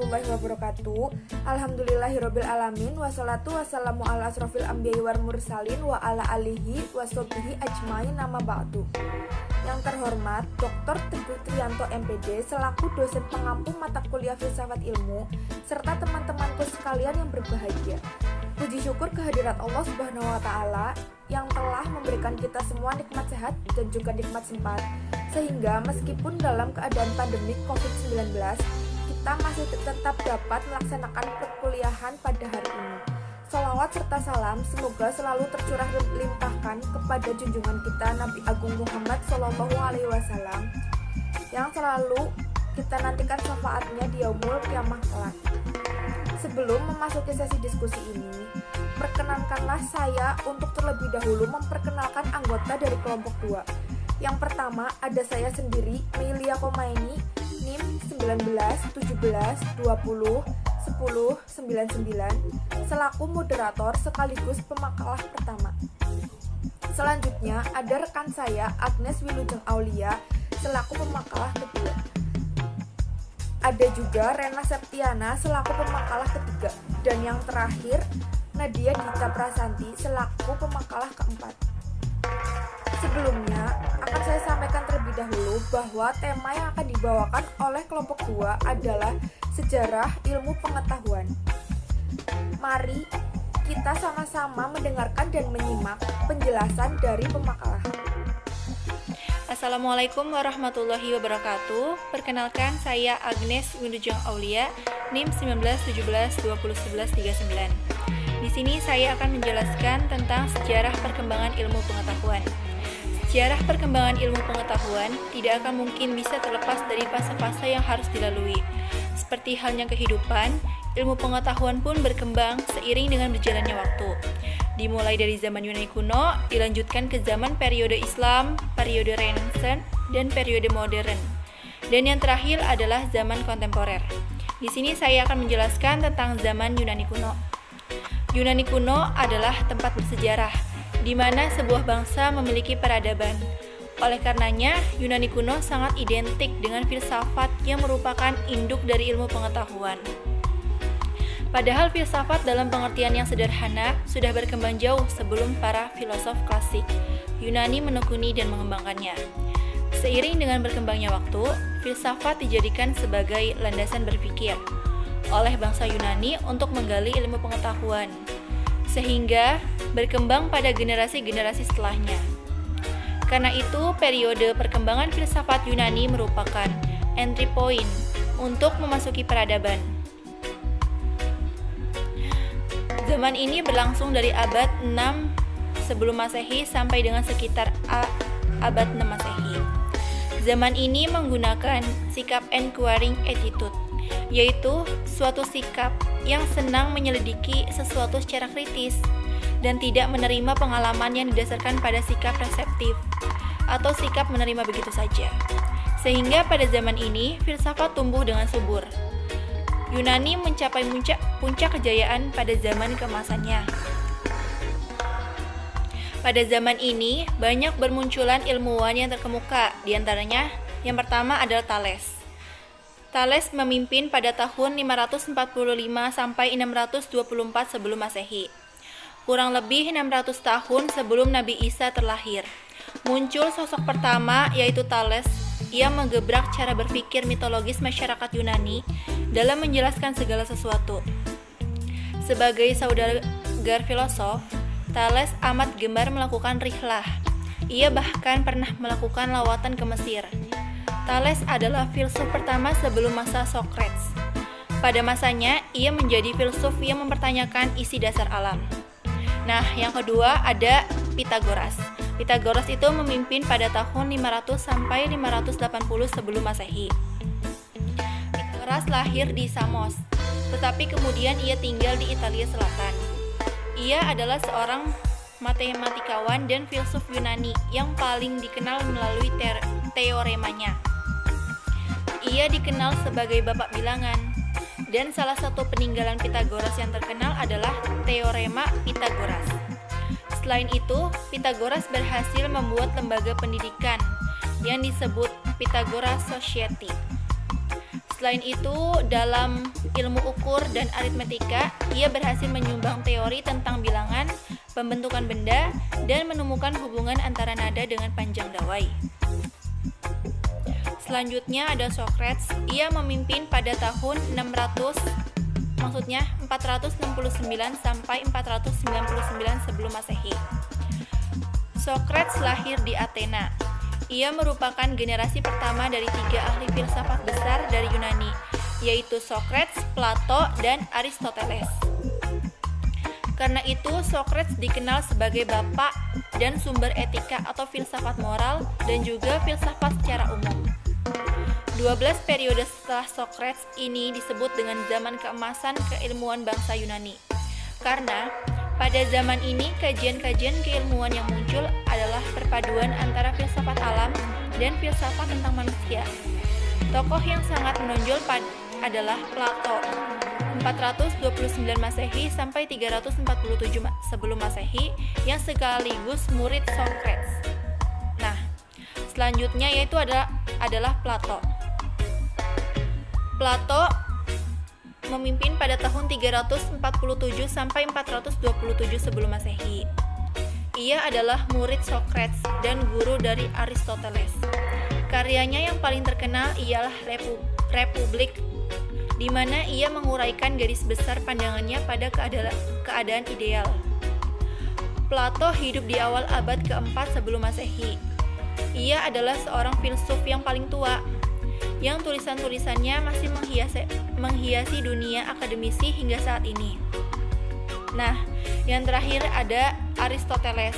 warahmatullahi wabarakatuh. Alhamdulillahirabbil alamin wassalatu wassalamu ala asrofil anbiya'i wal mursalin wa ala alihi washabihi ajmain nama ba'du. Yang terhormat Dr. Teguh Triyanto MPD selaku dosen pengampu mata kuliah filsafat ilmu serta teman-temanku sekalian yang berbahagia. Puji syukur kehadirat Allah Subhanahu wa taala yang telah memberikan kita semua nikmat sehat dan juga nikmat sempat, sehingga meskipun dalam keadaan pandemi COVID-19 kita masih tetap dapat melaksanakan perkuliahan pada hari ini. Sholawat serta salam semoga selalu tercurah limpahkan kepada junjungan kita Nabi Agung Muhammad SAW yang selalu kita nantikan syafaatnya di yaumul kiamah kelak. Sebelum memasuki sesi diskusi ini, perkenankanlah saya untuk terlebih dahulu memperkenalkan anggota dari kelompok 2. Yang pertama ada saya sendiri, Meilia Komaini, NIM 19 17 20 10 99, selaku moderator sekaligus pemakalah pertama. Selanjutnya ada rekan saya, Agnes Wilujeng Aulia, selaku pemakalah kedua. Ada juga Rena Septiana selaku pemakalah ketiga, dan yang terakhir Nadia Dita Prasanti selaku pemakalah keempat. Sebelumnya akan saya sampaikan terlebih dahulu bahwa tema yang akan dibawakan oleh kelompok 2 adalah sejarah ilmu pengetahuan. Mari kita sama-sama mendengarkan dan menyimak penjelasan dari pemakalah. Assalamualaikum warahmatullahi wabarakatuh. Perkenalkan, saya Agnes Wilujeng Aulia, NIM 19 17 20 11 39. Di sini saya akan menjelaskan tentang sejarah perkembangan ilmu pengetahuan. Sejarah perkembangan ilmu pengetahuan tidak akan mungkin bisa terlepas dari fase-fase yang harus dilalui. Seperti halnya kehidupan, ilmu pengetahuan pun berkembang seiring dengan berjalannya waktu. Dimulai dari zaman Yunani kuno, dilanjutkan ke zaman periode Islam, periode Renaissance, dan periode modern. Dan yang terakhir adalah zaman kontemporer. Di sini saya akan menjelaskan tentang zaman Yunani kuno. Yunani kuno adalah tempat bersejarah, di mana sebuah bangsa memiliki peradaban. Oleh karenanya, Yunani kuno sangat identik dengan filsafat yang merupakan induk dari ilmu pengetahuan. Padahal filsafat dalam pengertian yang sederhana sudah berkembang jauh sebelum para filosof klasik Yunani menekuni dan mengembangkannya. Seiring dengan berkembangnya waktu, filsafat dijadikan sebagai landasan berpikir oleh bangsa Yunani untuk menggali ilmu pengetahuan, sehingga berkembang pada generasi-generasi setelahnya. Karena itu, periode perkembangan filsafat Yunani merupakan entry point untuk memasuki peradaban. Zaman ini berlangsung dari abad 6 sebelum Masehi sampai dengan sekitar abad 6 Masehi. Zaman ini menggunakan sikap inquiring attitude, yaitu suatu sikap yang senang menyelidiki sesuatu secara kritis dan tidak menerima pengalaman yang didasarkan pada sikap reseptif atau sikap menerima begitu saja. Sehingga pada zaman ini filsafat tumbuh dengan subur. Yunani mencapai puncak kejayaan pada zaman keemasannya. Pada zaman ini, banyak bermunculan ilmuwan yang terkemuka. Di antaranya, yang pertama adalah Thales. Thales memimpin pada tahun 545 sampai 624 sebelum Masehi. Kurang lebih 600 tahun sebelum Nabi Isa terlahir. Muncul sosok pertama, yaitu Thales. Ia menggebrak cara berpikir mitologis masyarakat Yunani dalam menjelaskan segala sesuatu. Sebagai saudagar filosof, Thales amat gemar melakukan rihlah. Ia bahkan pernah melakukan lawatan ke Mesir. Thales adalah filsuf pertama sebelum masa Socrates. Pada masanya, ia menjadi filsuf yang mempertanyakan isi dasar alam. Nah, yang kedua ada Pythagoras. Pythagoras itu memimpin pada tahun 500 sampai 580 sebelum Masehi. Pythagoras lahir di Samos, tetapi kemudian ia tinggal di Italia Selatan. Ia adalah seorang matematikawan dan filsuf Yunani yang paling dikenal melalui teoremanya. Ia dikenal sebagai bapak bilangan, dan salah satu peninggalan Pythagoras yang terkenal adalah teorema Pythagoras. Selain itu, Pythagoras berhasil membuat lembaga pendidikan yang disebut Pythagoras Society. Selain itu, dalam ilmu ukur dan aritmetika, ia berhasil menyumbang teori tentang bilangan, pembentukan benda, dan menemukan hubungan antara nada dengan panjang dawai. Selanjutnya ada Socrates. Ia memimpin pada tahun 469 sampai 499 sebelum Masehi. Socrates lahir di Athena. Ia merupakan generasi pertama dari 3 ahli filsafat besar dari Yunani, yaitu Socrates, Plato, dan Aristoteles. Karena itu, Socrates dikenal sebagai bapak dan sumber etika atau filsafat moral dan juga filsafat secara umum. 12 periode setelah Socrates ini disebut dengan zaman keemasan keilmuan bangsa Yunani. Karena pada zaman ini kajian-kajian keilmuan yang muncul adalah perpaduan antara filsafat alam dan filsafat tentang manusia. Tokoh yang sangat menonjol adalah Plato, 429 Masehi sampai 347 sebelum Masehi, yang sekaligus murid Socrates. Nah, selanjutnya yaitu adalah Plato. Plato memimpin pada tahun 347 sampai 427 sebelum Masehi. Ia adalah murid Socrates dan guru dari Aristoteles. Karyanya yang paling terkenal ialah Republik, di mana ia menguraikan garis besar pandangannya pada keadaan ideal. Plato hidup di awal abad keempat sebelum Masehi. Ia adalah seorang filsuf yang paling tua, yang tulisan-tulisannya masih menghiasi dunia akademisi hingga saat ini. Nah, yang terakhir ada Aristoteles,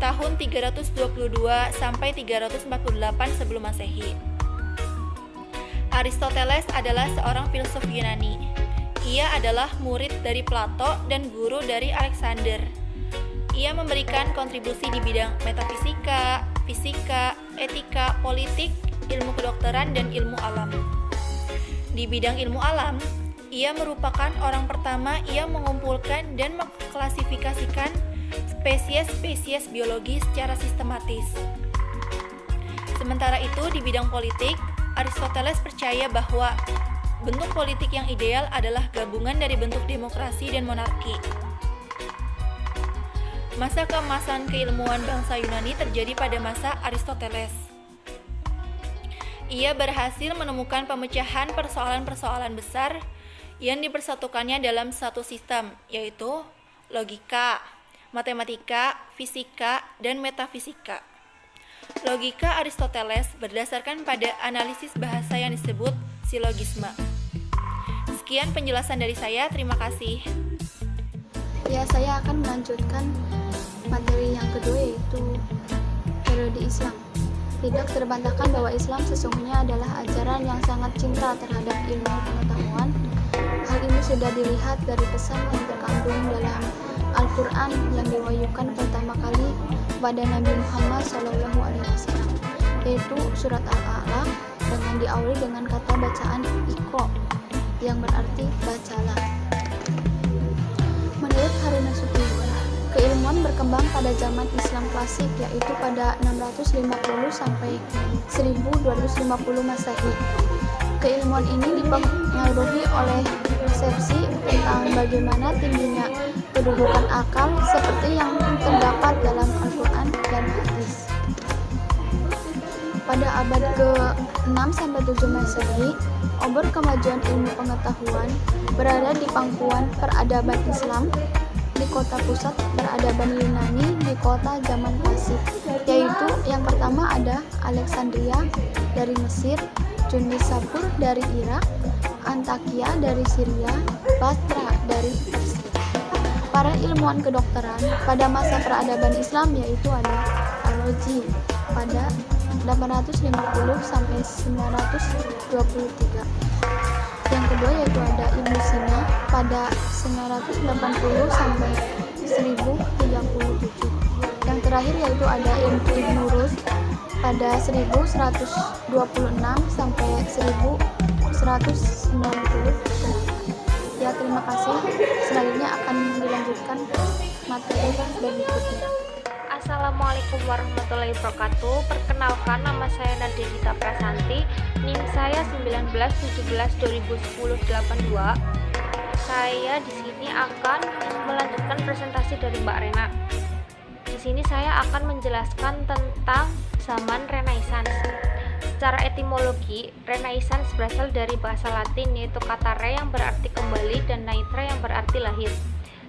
tahun 322 sampai 348 sebelum Masehi. Aristoteles adalah seorang filsuf Yunani. Ia adalah murid dari Plato dan guru dari Alexander. Ia memberikan kontribusi di bidang metafisika, fisika, etika, politik, ilmu kedokteran, dan ilmu alam. Di bidang ilmu alam, ia merupakan orang pertama yang mengumpulkan dan mengklasifikasikan spesies-spesies biologi secara sistematis. Sementara itu, di bidang politik, Aristoteles percaya bahwa bentuk politik yang ideal adalah gabungan dari bentuk demokrasi dan monarki. Masa keemasan keilmuan bangsa Yunani terjadi pada masa Aristoteles. Ia berhasil menemukan pemecahan persoalan-persoalan besar yang dipersatukannya dalam satu sistem, yaitu logika, matematika, fisika, dan metafisika. Logika Aristoteles berdasarkan pada analisis bahasa yang disebut silogisme. Sekian penjelasan dari saya, terima kasih. Ya, saya akan melanjutkan materi yang kedua, yaitu periode Islam. Tidak terbantahkan bahwa Islam sesungguhnya adalah ajaran yang sangat cinta terhadap ilmu pengetahuan. Hal ini sudah dilihat dari pesan yang terkandung dalam Al-Quran yang diwahyukan pertama kali kepada Nabi Muhammad SAW, yaitu surat Al-A'la, dengan diawali dengan kata bacaan Iqra, yang berarti bacalah. Menurut Harun Nasution, keilmuan berkembang pada zaman Islam klasik, yaitu pada 650 sampai 1250 Masehi. Keilmuan ini dipengaruhi oleh persepsi tentang bagaimana tingginya kedudukan akal seperti yang terdapat dalam Al-Quran dan hadis. Pada abad ke-6 sampai 7 Masehi, obor kemajuan ilmu pengetahuan berada di pangkuan peradaban Islam, di kota pusat peradaban Yunani di kota zaman klasik, yaitu yang pertama ada Alexandria dari Mesir, Jundisapur dari Irak, Antakya dari Syria, Basra dari Persia. Para ilmuwan kedokteran pada masa peradaban Islam yaitu ada Al-Razi pada 850 sampai 923. Yang kedua yaitu ada Ibnu Sina pada 980 sampai 1037. Yang terakhir yaitu ada Ibnu Rushd pada 1126 sampai 1190. Ya, terima kasih. Selanjutnya akan dilanjutkan materi berikutnya. Assalamualaikum warahmatullahi wabarakatuh. Perkenalkan, nama saya Nadia Prasanti, NIM saya 1917-2010-82. Saya di sini akan melanjutkan presentasi dari Mbak Rena. Di sini saya akan menjelaskan tentang zaman Renaissance. Secara etimologi, Renaissance berasal dari bahasa Latin, yaitu kata re yang berarti kembali dan naitra yang berarti lahir.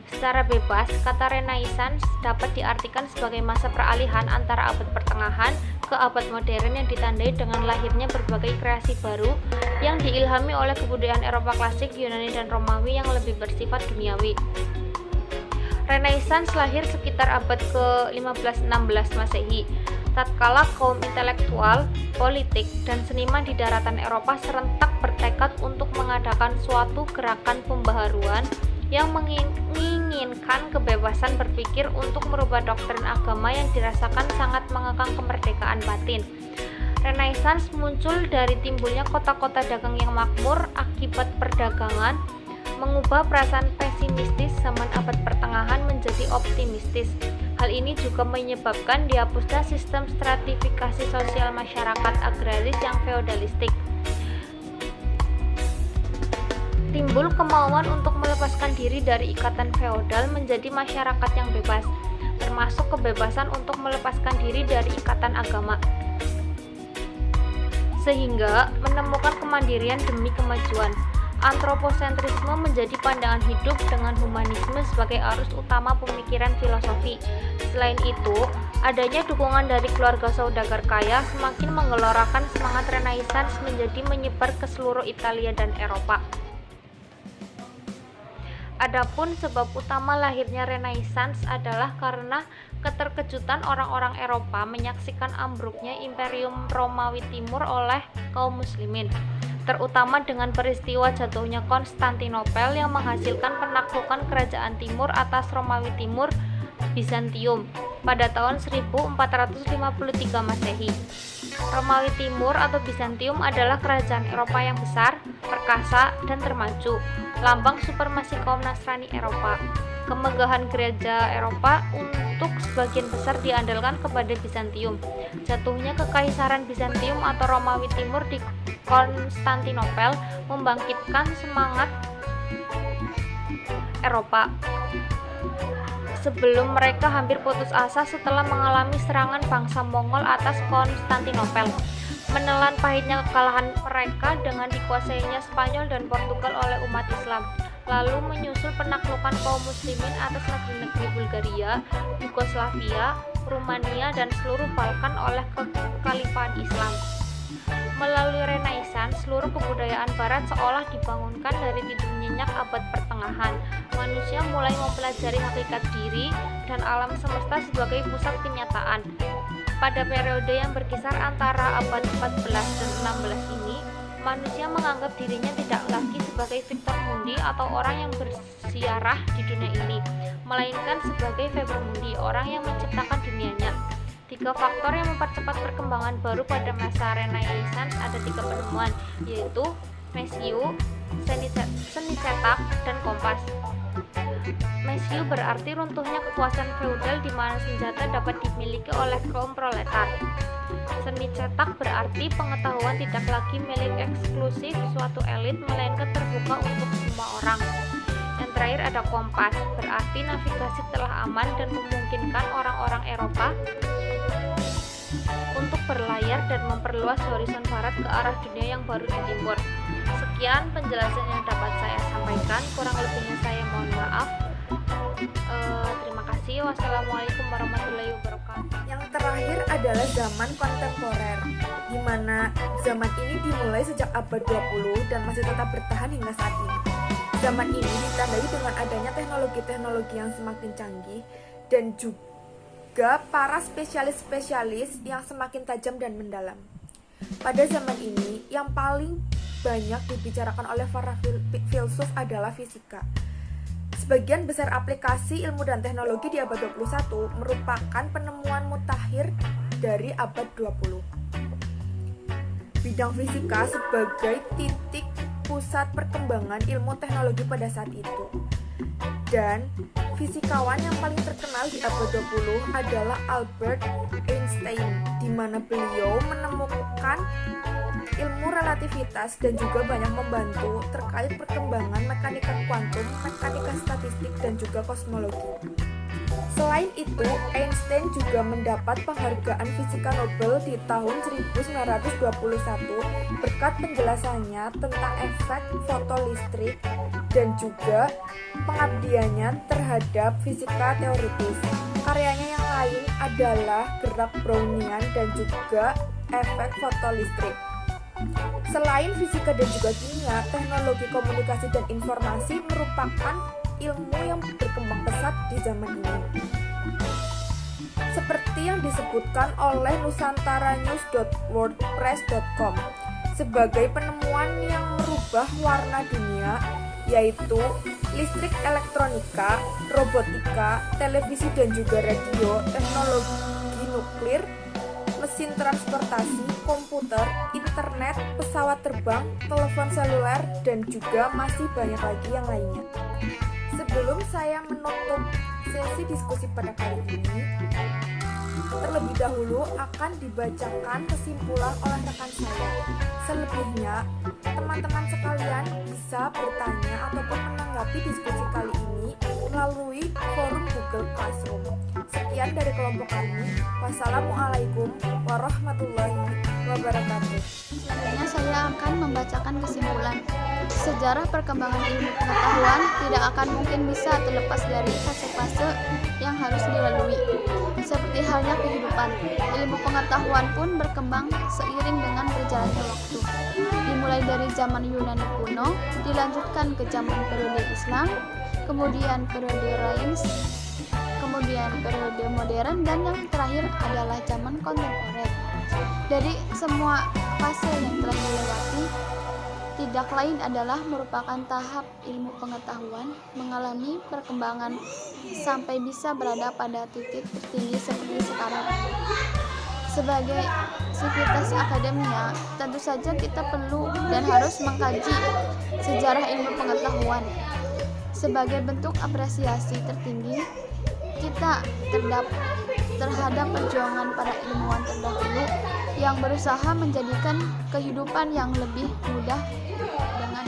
Secara bebas, kata Renaissance dapat diartikan sebagai masa peralihan antara abad pertengahan ke abad modern yang ditandai dengan lahirnya berbagai kreasi baru yang diilhami oleh kebudayaan Eropa klasik, Yunani, dan Romawi yang lebih bersifat duniawi. Renaissance lahir sekitar abad ke-15-16 Masehi. Tatkala kaum intelektual, politik, dan seniman di daratan Eropa serentak bertekad untuk mengadakan suatu gerakan pembaharuan yang menginginkan kebebasan berpikir untuk merubah doktrin agama yang dirasakan sangat mengekang kemerdekaan batin. Renaissance muncul dari timbulnya kota-kota dagang yang makmur akibat perdagangan, mengubah perasaan pesimistis zaman abad pertengahan menjadi optimistis. Hal ini juga menyebabkan dihapusnya sistem stratifikasi sosial masyarakat agraris yang feodalistik. Timbul kemauan untuk melepaskan diri dari ikatan feodal menjadi masyarakat yang bebas, termasuk kebebasan untuk melepaskan diri dari ikatan agama, sehingga menemukan kemandirian demi kemajuan. Antroposentrisme menjadi pandangan hidup dengan humanisme sebagai arus utama pemikiran filosofi. Selain itu, adanya dukungan dari keluarga saudagar kaya semakin menggelorakan semangat Renaissance menjadi menyebar ke seluruh Italia dan Eropa. Adapun sebab utama lahirnya Renaissance adalah karena keterkejutan orang-orang Eropa menyaksikan ambruknya Imperium Romawi Timur oleh kaum muslimin, terutama dengan peristiwa jatuhnya Konstantinopel yang menghasilkan penaklukan kerajaan timur atas Romawi Timur, Bizantium, pada tahun 1453 Masehi. Romawi Timur atau Bizantium adalah kerajaan Eropa yang besar, perkasa, dan termaju, lambang supremasi kaum Nasrani Eropa. Kemegahan gereja Eropa untuk sebagian besar diandalkan kepada Bizantium. Jatuhnya kekaisaran Bizantium atau Romawi Timur di Konstantinopel membangkitkan semangat Eropa sebelum mereka hampir putus asa setelah mengalami serangan bangsa Mongol atas Konstantinopel. Menelan pahitnya kekalahan mereka dengan dikuasainya Spanyol dan Portugal oleh umat Islam, lalu menyusul penaklukan kaum muslimin atas negeri-negeri Bulgaria, Yugoslavia, Rumania, dan seluruh Balkan oleh kekhalifahan Islam. Melalui Renaissance, seluruh kebudayaan Barat seolah dibangunkan dari tidur nyenyak abad pertengahan. Manusia mulai mempelajari hakikat diri dan alam semesta sebagai pusat kenyataan. Pada periode yang berkisar antara abad 14 dan 16 ini, manusia menganggap dirinya tidak lagi sebagai victor mundi atau orang yang bersiarah di dunia ini, melainkan sebagai Weber mundi, orang yang menciptakan dunianya. 3 faktor yang mempercepat perkembangan baru pada masa Renaissance ada 3 penemuan, yaitu mesiu, seni cetak, dan kompas. Mesiu berarti runtuhnya kekuasaan feudal di mana senjata dapat dimiliki oleh kaum proletar. Seni cetak berarti pengetahuan tidak lagi milik eksklusif suatu elit, melainkan terbuka untuk semua orang. Yang terakhir ada kompas, berarti navigasi telah aman dan memungkinkan orang-orang Eropa untuk berlayar dan memperluas horizon barat ke arah dunia yang baru di timur. Sekian penjelasan yang dapat saya sampaikan, kurang lebihnya saya mohon maaf. Terima kasih. Wassalamualaikum warahmatullahi wabarakatuh. Yang terakhir adalah zaman kontemporer, di mana zaman ini dimulai sejak abad 20 dan masih tetap bertahan hingga saat ini. Zaman ini ditandai dengan adanya teknologi-teknologi yang semakin canggih dan juga para spesialis-spesialis yang semakin tajam dan mendalam. Pada zaman ini, yang paling banyak dibicarakan oleh para filsuf adalah fisika. Sebagian besar aplikasi ilmu dan teknologi di abad 21 merupakan penemuan mutakhir dari abad 20. Bidang fisika sebagai titik pusat perkembangan ilmu teknologi pada saat itu. Dan Fisikawan yang paling terkenal di abad 20 adalah Albert Einstein, di mana beliau menemukan ilmu relativitas dan juga banyak membantu terkait perkembangan mekanika kuantum, mekanika statistik, dan juga kosmologi. Selain itu, Einstein juga mendapat penghargaan fisika Nobel di tahun 1921 berkat penjelasannya tentang efek fotolistrik dan juga pengabdiannya terhadap fisika teoritis. Karyanya yang lain adalah gerak Brownian dan juga efek fotolistrik. Selain fisika dan juga kimia, teknologi komunikasi dan informasi merupakan ilmu yang berkembang pesat di zaman ini. Seperti yang disebutkan oleh nusantarannews.wordpress.com sebagai penemuan yang merubah warna dunia, yaitu listrik elektronika, robotika, televisi dan juga radio, teknologi nuklir, mesin transportasi, komputer, internet, pesawat terbang, telepon seluler, dan juga masih banyak lagi yang lainnya. Sebelum saya menutup sesi diskusi pada kali ini, terlebih dahulu akan dibacakan kesimpulan oleh rekan saya. Selebihnya, teman-teman sekalian bisa bertanya ataupun menanggapi diskusi kali ini melalui forum Google Classroom. Sekian dari kelompok kami. Wassalamualaikum warahmatullahi wabarakatuh. Selanjutnya saya akan membacakan kesimpulan. Sejarah perkembangan ilmu pengetahuan tidak akan mungkin bisa terlepas dari fase-fase yang harus dilalui. Seperti halnya kehidupan, ilmu pengetahuan pun berkembang seiring dengan berjalannya waktu. Dimulai dari zaman Yunani kuno, dilanjutkan ke zaman periode Islam, kemudian periode Renaissance, kemudian periode modern, dan yang terakhir adalah zaman kontemporer. Dari semua fase yang telah dilewati, tidak lain adalah merupakan tahap ilmu pengetahuan mengalami perkembangan sampai bisa berada pada titik tertinggi seperti sekarang. Sebagai sivitas akademia, tentu saja kita perlu dan harus mengkaji sejarah ilmu pengetahuan. Sebagai bentuk apresiasi tertinggi kita terhadap perjuangan para ilmuwan terdahulu yang berusaha menjadikan kehidupan yang lebih mudah dengan